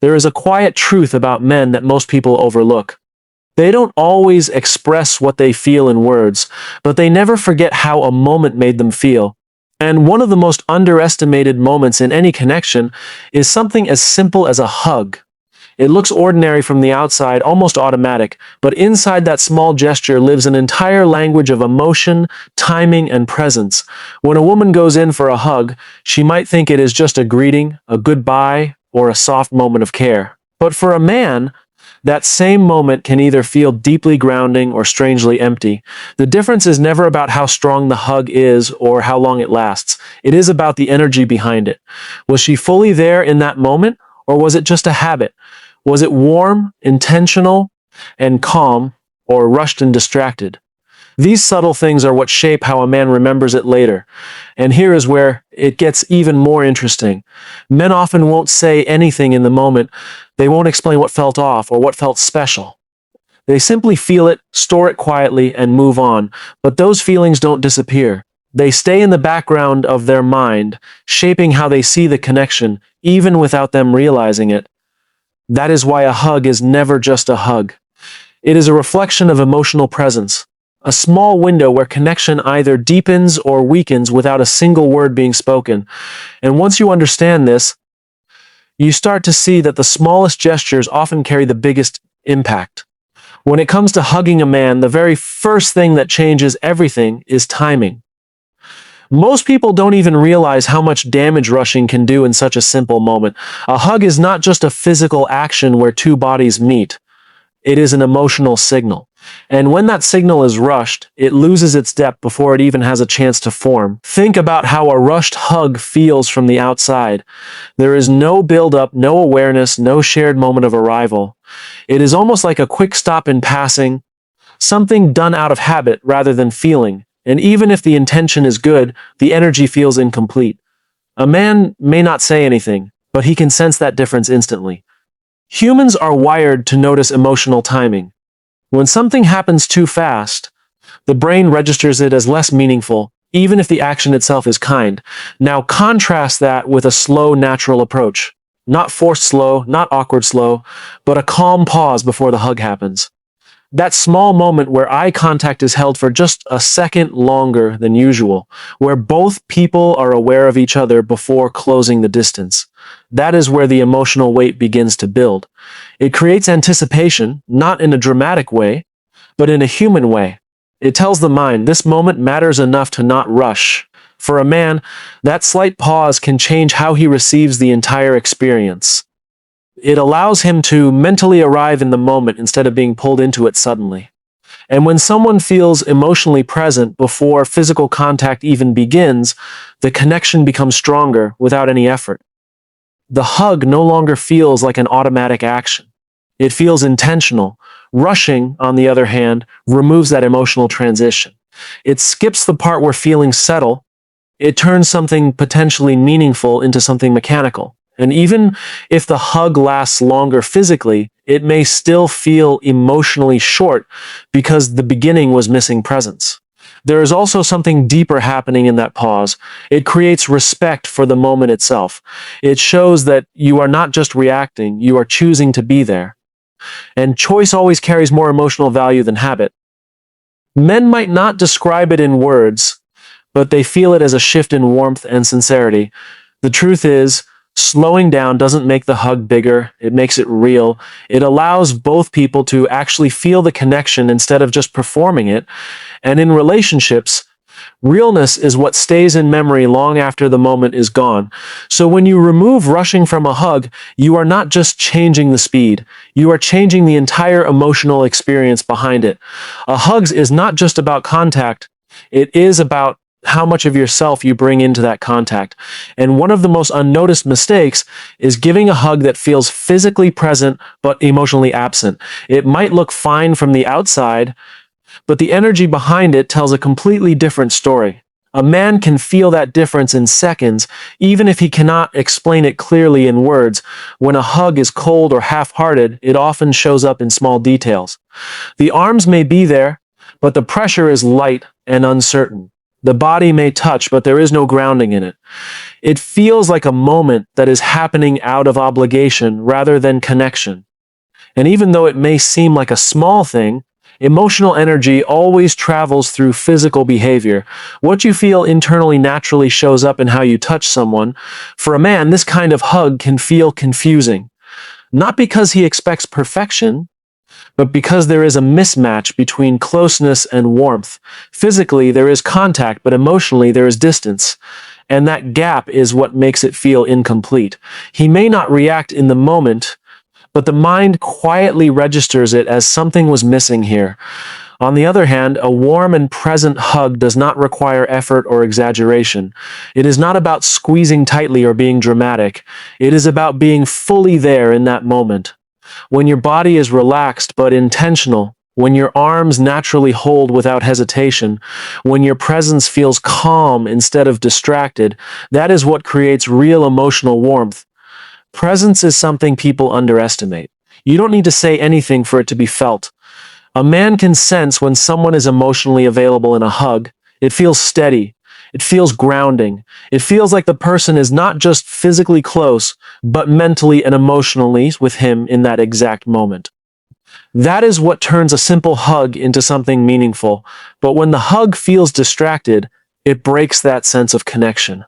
There is a quiet truth about men that most people overlook. They don't always express what they feel in words, but they never forget how a moment made them feel. And one of the most underestimated moments in any connection is something as simple as a hug. It looks ordinary from the outside, almost automatic, but inside that small gesture lives an entire language of emotion, timing, and presence. When a woman goes in for a hug, she might think it is just a greeting, a goodbye, or a soft moment of care. But for a man, that same moment can either feel deeply grounding or strangely empty. The difference is never about how strong the hug is or how long it lasts. It is about the energy behind it. Was she fully there in that moment, or was it just a habit? Was it warm, intentional, and calm, or rushed and distracted? These subtle things are what shape how a man remembers it later. And here is where it gets even more interesting. Men often won't say anything in the moment. They won't explain what felt off or what felt special. They simply feel it, store it quietly, and move on. But those feelings don't disappear. They stay in the background of their mind, shaping how they see the connection, even without them realizing it. That is why a hug is never just a hug. It is a reflection of emotional presence, a small window where connection either deepens or weakens without a single word being spoken. And once you understand this, you start to see that the smallest gestures often carry the biggest impact. When it comes to hugging a man, the very first thing that changes everything is timing. Most people don't even realize how much damage rushing can do in such a simple moment. A hug is not just a physical action where two bodies meet. It is an emotional signal. And when that signal is rushed, it loses its depth before it even has a chance to form. Think about how a rushed hug feels from the outside. There is no build-up, no awareness, no shared moment of arrival. It is almost like a quick stop in passing, something done out of habit rather than feeling. And even if the intention is good, the energy feels incomplete. A man may not say anything, but he can sense that difference instantly. Humans are wired to notice emotional timing. When something happens too fast, the brain registers it as less meaningful, even if the action itself is kind. Now contrast that with a slow, natural approach. Not forced slow, not awkward slow, but a calm pause before the hug happens. That small moment where eye contact is held for just a second longer than usual, where both people are aware of each other before closing the distance. That is where the emotional weight begins to build. It creates anticipation, not in a dramatic way, but in a human way. It tells the mind, this moment matters enough to not rush. For a man, that slight pause can change how he receives the entire experience. It allows him to mentally arrive in the moment instead of being pulled into it suddenly. And when someone feels emotionally present before physical contact even begins, the connection becomes stronger without any effort. The hug no longer feels like an automatic action. It feels intentional. Rushing, on the other hand, removes that emotional transition. It skips the part where feelings settle. It turns something potentially meaningful into something mechanical. And even if the hug lasts longer physically, it may still feel emotionally short because the beginning was missing presence. There is also something deeper happening in that pause. It creates respect for the moment itself. It shows that you are not just reacting, you are choosing to be there. And choice always carries more emotional value than habit. Men might not describe it in words, but they feel it as a shift in warmth and sincerity. The truth is, slowing down doesn't make the hug bigger, it makes it real. It allows both people to actually feel the connection instead of just performing it. And in relationships, realness is what stays in memory long after the moment is gone. So when you remove rushing from a hug, you are not just changing the speed, you are changing the entire emotional experience behind it. A hug is not just about contact, it is about how much of yourself you bring into that contact. And one of the most unnoticed mistakes is giving a hug that feels physically present but emotionally absent. It might look fine from the outside, but the energy behind it tells a completely different story. A man can feel that difference in seconds, even if he cannot explain it clearly in words. When a hug is cold or half-hearted, it often shows up in small details. The arms may be there, but the pressure is light and uncertain. The body may touch, but there is no grounding in it. It feels like a moment that is happening out of obligation rather than connection. And even though it may seem like a small thing, emotional energy always travels through physical behavior. What you feel internally naturally shows up in how you touch someone. For a man, this kind of hug can feel confusing. Not because he expects perfection, but because there is a mismatch between closeness and warmth. Physically, there is contact, but emotionally, there is distance. And that gap is what makes it feel incomplete. He may not react in the moment, but the mind quietly registers it as something was missing here. On the other hand, a warm and present hug does not require effort or exaggeration. It is not about squeezing tightly or being dramatic. It is about being fully there in that moment. When your body is relaxed but intentional, when your arms naturally hold without hesitation, when your presence feels calm instead of distracted, that is what creates real emotional warmth. Presence is something people underestimate. You don't need to say anything for it to be felt. A man can sense when someone is emotionally available in a hug. It feels steady. It feels grounding. It feels like the person is not just physically close, but mentally and emotionally with him in that exact moment. That is what turns a simple hug into something meaningful. But when the hug feels distracted, it breaks that sense of connection.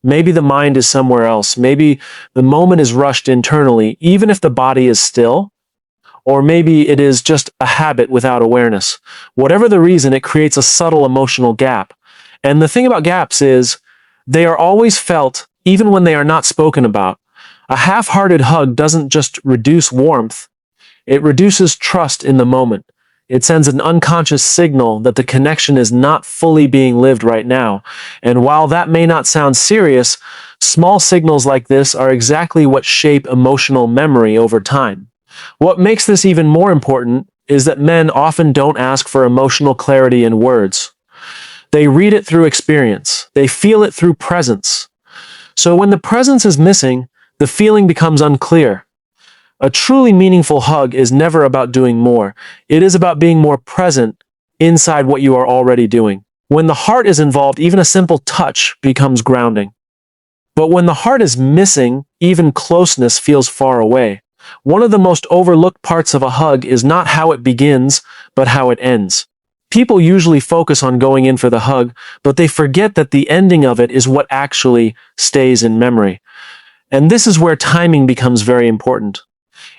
Maybe the mind is somewhere else. Maybe the moment is rushed internally, even if the body is still. Or maybe it is just a habit without awareness. Whatever the reason, it creates a subtle emotional gap. And the thing about gaps is, they are always felt, even when they are not spoken about. A half-hearted hug doesn't just reduce warmth, it reduces trust in the moment. It sends an unconscious signal that the connection is not fully being lived right now. And while that may not sound serious, small signals like this are exactly what shape emotional memory over time. What makes this even more important is that men often don't ask for emotional clarity in words. They read it through experience. They feel it through presence. So when the presence is missing, the feeling becomes unclear. A truly meaningful hug is never about doing more. It is about being more present inside what you are already doing. When the heart is involved, even a simple touch becomes grounding. But when the heart is missing, even closeness feels far away. One of the most overlooked parts of a hug is not how it begins, but how it ends. People usually focus on going in for the hug, but they forget that the ending of it is what actually stays in memory. And this is where timing becomes very important.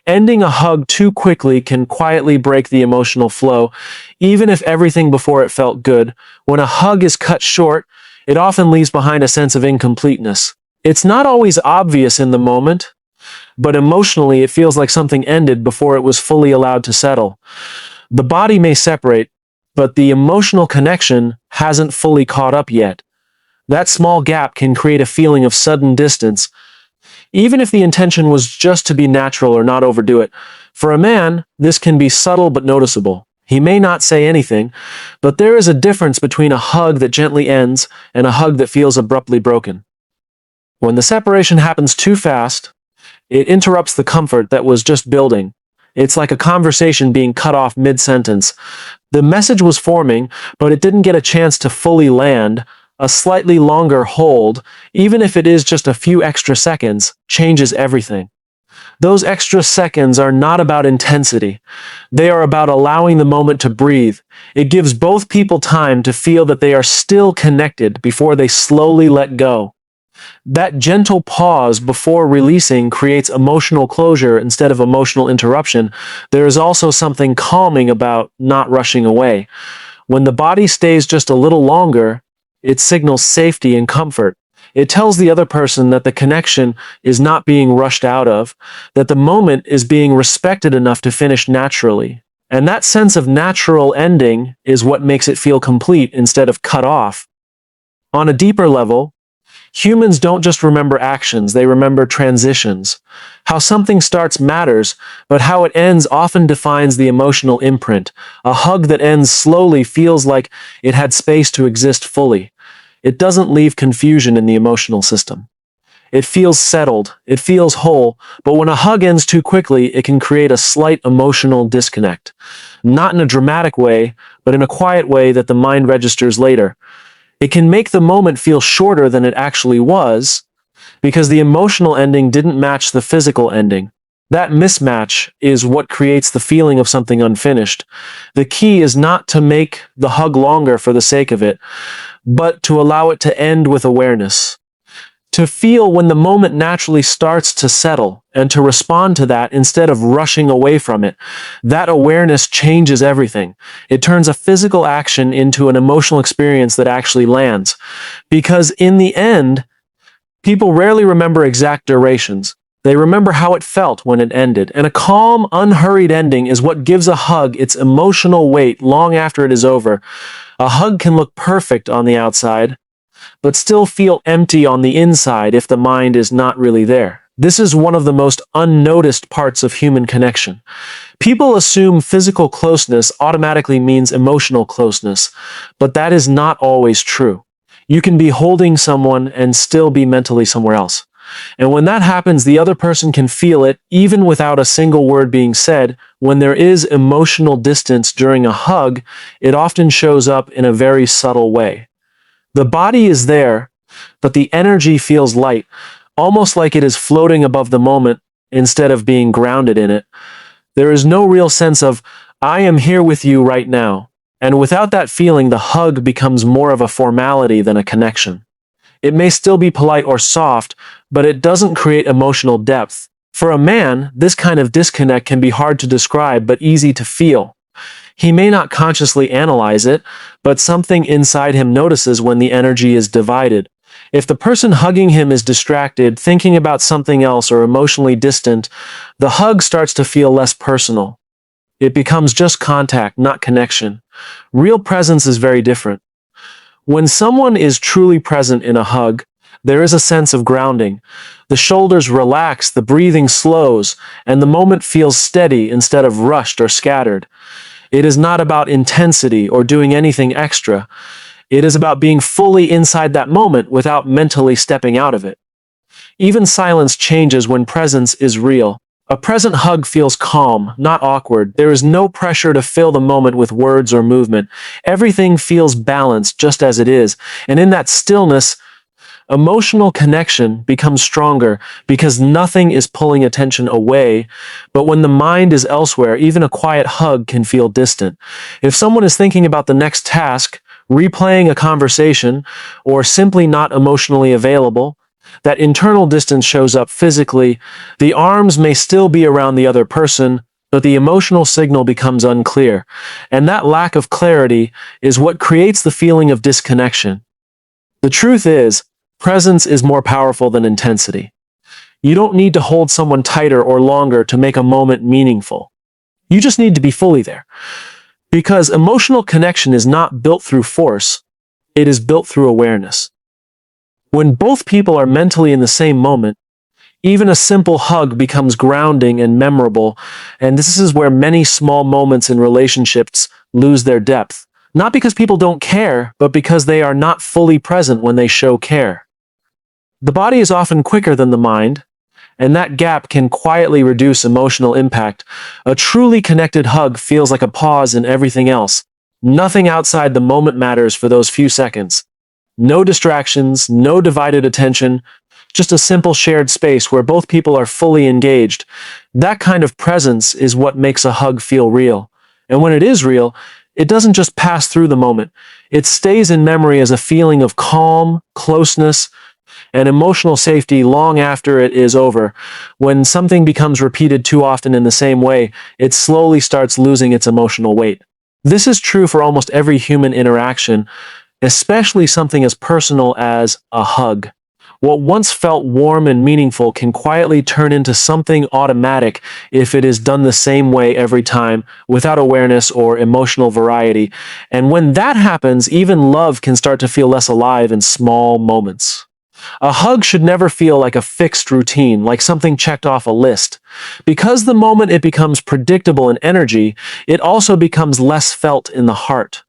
Ending a hug too quickly can quietly break the emotional flow, even if everything before it felt good. When a hug is cut short, it often leaves behind a sense of incompleteness. It's not always obvious in the moment, but emotionally it feels like something ended before it was fully allowed to settle. The body may separate, but the emotional connection hasn't fully caught up yet. That small gap can create a feeling of sudden distance, even if the intention was just to be natural or not overdo it. For a man, this can be subtle but noticeable. He may not say anything, but there is a difference between a hug that gently ends and a hug that feels abruptly broken. When the separation happens too fast, it interrupts the comfort that was just building. It's like a conversation being cut off mid-sentence. The message was forming, but it didn't get a chance to fully land. A slightly longer hold, even if it is just a few extra seconds, changes everything. Those extra seconds are not about intensity. They are about allowing the moment to breathe. It gives both people time to feel that they are still connected before they slowly let go. That gentle pause before releasing creates emotional closure instead of emotional interruption. There is also something calming about not rushing away. When the body stays just a little longer, it signals safety and comfort. It tells the other person that the connection is not being rushed out of, that the moment is being respected enough to finish naturally. And that sense of natural ending is what makes it feel complete instead of cut off. On a deeper level, humans don't just remember actions, they remember transitions. How something starts matters, but how it ends often defines the emotional imprint. A hug that ends slowly feels like it had space to exist fully. It doesn't leave confusion in the emotional system. It feels settled, it feels whole, but when a hug ends too quickly, it can create a slight emotional disconnect. Not in a dramatic way, but in a quiet way that the mind registers later. It can make the moment feel shorter than it actually was because the emotional ending didn't match the physical ending. That mismatch is what creates the feeling of something unfinished. The key is not to make the hug longer for the sake of it, but to allow it to end with awareness. To feel when the moment naturally starts to settle and to respond to that instead of rushing away from it. That awareness changes everything. It turns a physical action into an emotional experience that actually lands. Because in the end, people rarely remember exact durations. They remember how it felt when it ended, and a calm, unhurried ending is what gives a hug its emotional weight long after it is over. A hug can look perfect on the outside, but still feel empty on the inside if the mind is not really there. This is one of the most unnoticed parts of human connection. People assume physical closeness automatically means emotional closeness, but that is not always true. You can be holding someone and still be mentally somewhere else. And when that happens, the other person can feel it, even without a single word being said. When there is emotional distance during a hug, it often shows up in a very subtle way. The body is there, but the energy feels light, almost like it is floating above the moment instead of being grounded in it. There is no real sense of, I am here with you right now. And without that feeling, the hug becomes more of a formality than a connection. It may still be polite or soft, but it doesn't create emotional depth. For a man, this kind of disconnect can be hard to describe but easy to feel. He may not consciously analyze it, but something inside him notices when the energy is divided. If the person hugging him is distracted, thinking about something else, or emotionally distant, the hug starts to feel less personal. It becomes just contact, not connection. Real presence is very different. When someone is truly present in a hug, there is a sense of grounding. The shoulders relax, the breathing slows, and the moment feels steady instead of rushed or scattered. It is not about intensity or doing anything extra. It is about being fully inside that moment without mentally stepping out of it. Even silence changes when presence is real. A present hug feels calm, not awkward. There is no pressure to fill the moment with words or movement. Everything feels balanced just as it is. And in that stillness, emotional connection becomes stronger because nothing is pulling attention away. But when the mind is elsewhere, even a quiet hug can feel distant. If someone is thinking about the next task, replaying a conversation, or simply not emotionally available, that internal distance shows up physically. The arms may still be around the other person, but the emotional signal becomes unclear. And that lack of clarity is what creates the feeling of disconnection. The truth is, presence is more powerful than intensity. You don't need to hold someone tighter or longer to make a moment meaningful. You just need to be fully there. Because emotional connection is not built through force, it is built through awareness. When both people are mentally in the same moment, even a simple hug becomes grounding and memorable, and this is where many small moments in relationships lose their depth. Not because people don't care, but because they are not fully present when they show care. The body is often quicker than the mind, and that gap can quietly reduce emotional impact. A truly connected hug feels like a pause in everything else. Nothing outside the moment matters for those few seconds. No distractions, no divided attention, just a simple shared space where both people are fully engaged. That kind of presence is what makes a hug feel real. And when it is real, it doesn't just pass through the moment. It stays in memory as a feeling of calm, closeness, and emotional safety long after it is over. When something becomes repeated too often in the same way, it slowly starts losing its emotional weight. This is true for almost every human interaction, especially something as personal as a hug. What once felt warm and meaningful can quietly turn into something automatic if it is done the same way every time, without awareness or emotional variety. And when that happens, even love can start to feel less alive in small moments. A hug should never feel like a fixed routine, like something checked off a list. Because the moment it becomes predictable in energy, it also becomes less felt in the heart.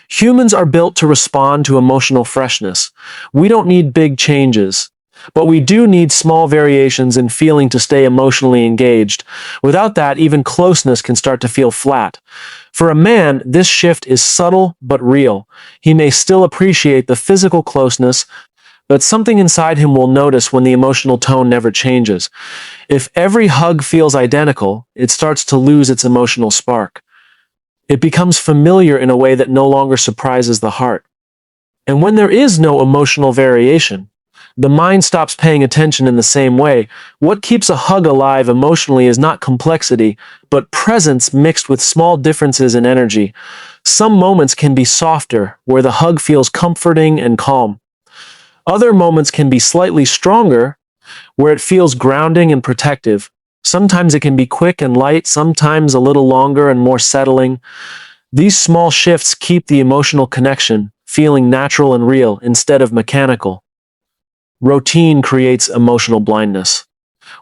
Humans are built to respond to emotional freshness. We don't need big changes. But we do need small variations in feeling to stay emotionally engaged. Without that, even closeness can start to feel flat. For a man, this shift is subtle but real. He may still appreciate the physical closeness, but something inside him will notice when the emotional tone never changes. If every hug feels identical, it starts to lose its emotional spark. It becomes familiar in a way that no longer surprises the heart. And when there is no emotional variation, the mind stops paying attention in the same way. What keeps a hug alive emotionally is not complexity, but presence mixed with small differences in energy. Some moments can be softer, where the hug feels comforting and calm. Other moments can be slightly stronger, where it feels grounding and protective. Sometimes it can be quick and light, sometimes a little longer and more settling. These small shifts keep the emotional connection feeling natural and real instead of mechanical. Routine creates emotional blindness.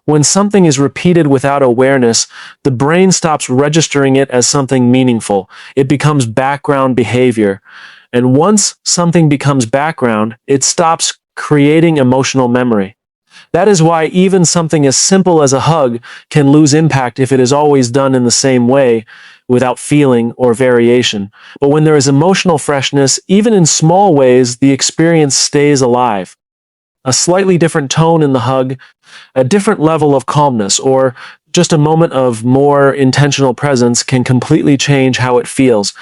When something is repeated without awareness, the brain stops registering it as something meaningful. It becomes background behavior. And once something becomes background, it stops creating emotional memory. That is why even something as simple as a hug can lose impact if it is always done in the same way, without feeling or variation. But when there is emotional freshness, even in small ways, the experience stays alive. A slightly different tone in the hug, a different level of calmness, or just a moment of more intentional presence can completely change how it feels.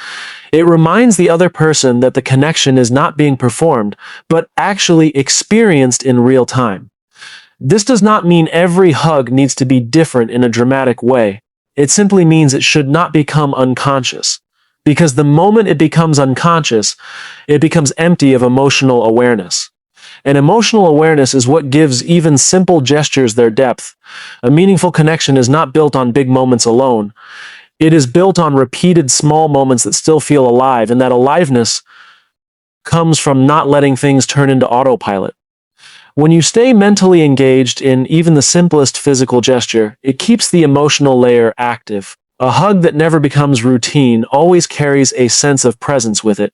It reminds the other person that the connection is not being performed, but actually experienced in real time. This does not mean every hug needs to be different in a dramatic way. It simply means it should not become unconscious. Because the moment it becomes unconscious, it becomes empty of emotional awareness. And emotional awareness is what gives even simple gestures their depth. A meaningful connection is not built on big moments alone. It is built on repeated small moments that still feel alive, and that aliveness comes from not letting things turn into autopilot. When you stay mentally engaged in even the simplest physical gesture, it keeps the emotional layer active. A hug that never becomes routine always carries a sense of presence with it.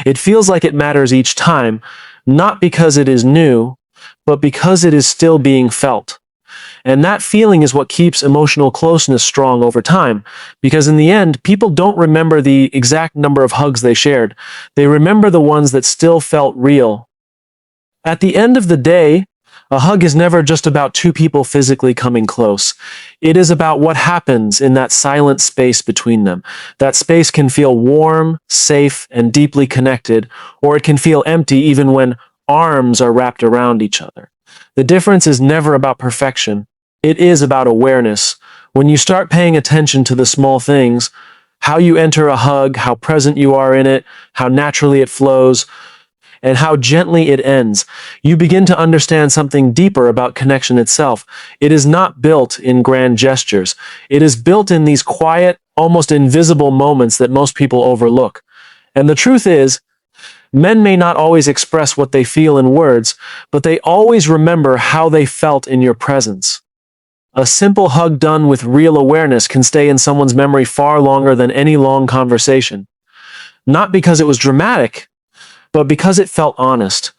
It feels like it matters each time, not because it is new, but because it is still being felt. And that feeling is what keeps emotional closeness strong over time, because in the end, people don't remember the exact number of hugs they shared. They remember the ones that still felt real. At the end of the day, a hug is never just about two people physically coming close. It is about what happens in that silent space between them. That space can feel warm, safe, and deeply connected, or it can feel empty even when arms are wrapped around each other. The difference is never about perfection. It is about awareness. When you start paying attention to the small things, how you enter a hug, how present you are in it, how naturally it flows, and how gently it ends, you begin to understand something deeper about connection itself. It is not built in grand gestures. It is built in these quiet, almost invisible moments that most people overlook. And the truth is, men may not always express what they feel in words, but they always remember how they felt in your presence. A simple hug done with real awareness can stay in someone's memory far longer than any long conversation. Not because it was dramatic, but because it felt honest.